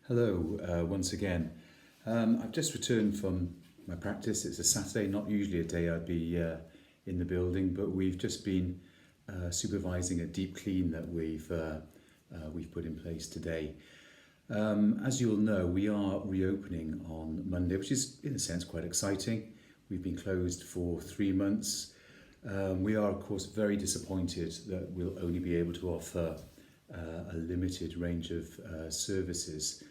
Hello, once again. I've just returned from my practice. It's a Saturday, not usually a day I'd be in the building, but we've just been supervising a deep clean that we've put in place today. As you'll know, we are reopening on Monday, which is in a sense quite exciting. We've been closed for 3 months. We are, of course, very disappointed that we'll only be able to offer a limited range of services.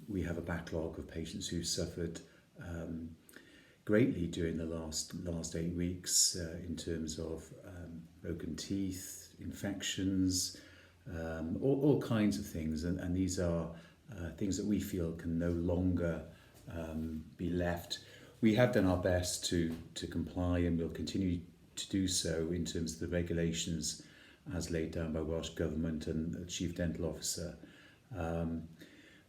We have a backlog of patients who've suffered greatly during the last 8 weeks in terms of broken teeth, infections, all kinds of things, and these are things that we feel can no longer be left. We have done our best to comply, and we'll continue to do so in terms of the regulations as laid down by Welsh Government and the Chief Dental Officer.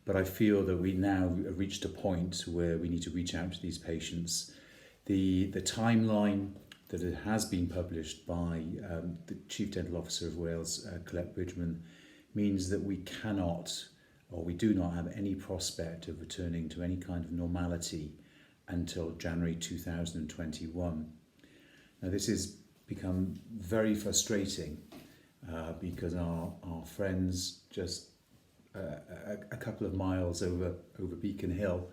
But I feel that we now have reached a point where we need to reach out to these patients. The timeline that it has been published by the Chief Dental Officer of Wales, Colette Bridgman, means that we cannot, or we do not have any prospect of returning to any kind of normality until January 2021. Now this has become very frustrating because our friends just a couple of miles over Beacon Hill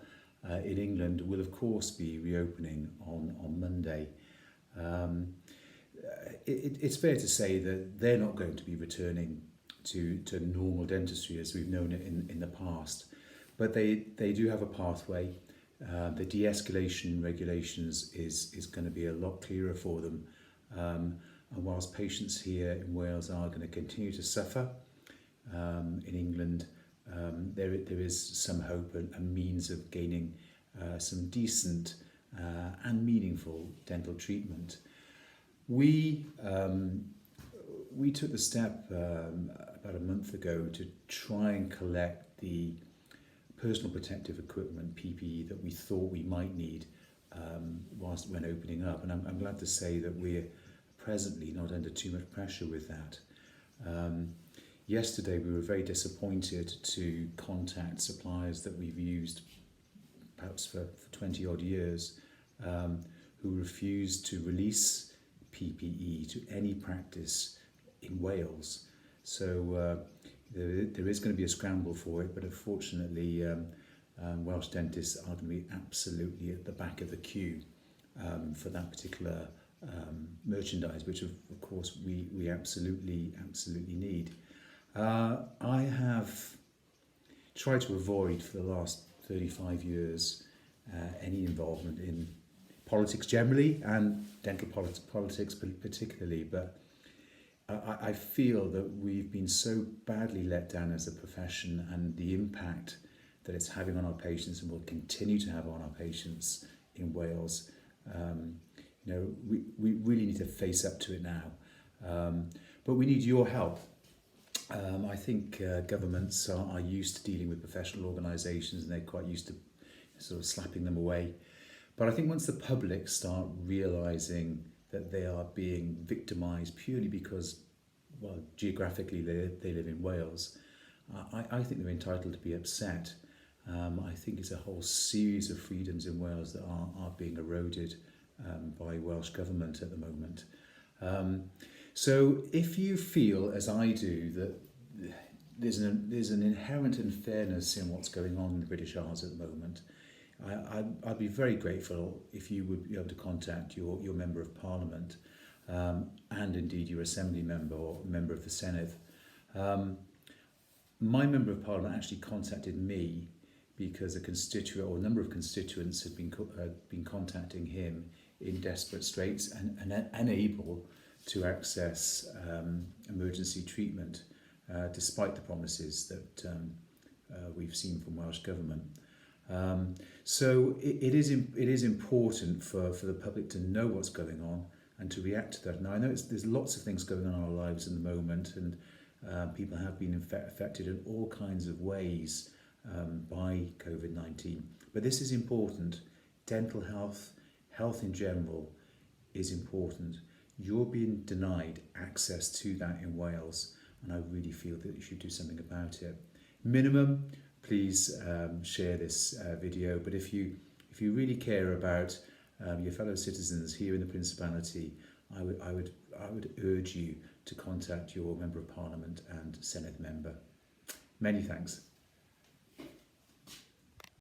in England will of course be reopening on Monday. It's fair to say that they're not going to be returning to normal dentistry as we've known it in the past, but they do have a pathway. The de-escalation regulations is going to be a lot clearer for them, and whilst patients here in Wales are going to continue to suffer, in England there is some hope and means of gaining some decent and meaningful dental treatment. We took the step about a month ago to try and collect the personal protective equipment, PPE, that we thought we might need when opening up, and I'm glad to say that we're presently not under too much pressure with that. Yesterday we were very disappointed to contact suppliers that we've used perhaps for 20 odd years, who refused to release PPE to any practice in Wales. So there is going to be a scramble for it, but unfortunately Welsh dentists are going to be absolutely at the back of the queue for that particular merchandise, which of course we absolutely need. I have tried to avoid for the last 35 years any involvement in politics generally and dental politics particularly, but I feel that we've been so badly let down as a profession, and the impact that it's having on our patients and will continue to have on our patients in Wales. We really need to face up to it now, but we need your help. I think governments are used to dealing with professional organisations, and they're quite used to sort of slapping them away. But I think once the public start realising that they are being victimised purely because, well, geographically they live in Wales, I think they're entitled to be upset. I think it's a whole series of freedoms in Wales that are being eroded by Welsh Government at the moment. So if you feel, as I do, that there's an inherent unfairness in what's going on in the British Isles at the moment, I'd be very grateful if you would be able to contact your Member of Parliament, and indeed your Assembly member or member of the Senedd. My Member of Parliament actually contacted me because a number of constituents had been contacting him in desperate straits and unable to access emergency treatment, despite the promises that we've seen from Welsh Government. So it is important for the public to know what's going on and to react to that. Now I know there's lots of things going on in our lives in the moment, and people have been affected in all kinds of ways by COVID-19. But this is important. Dental health in general is important. You're being denied access to that in Wales, and I really feel that you should do something about it. minimum, please share this video. But if you really care about your fellow citizens here in the Principality, I would urge you to contact your Member of Parliament and Senate member. Many thanks.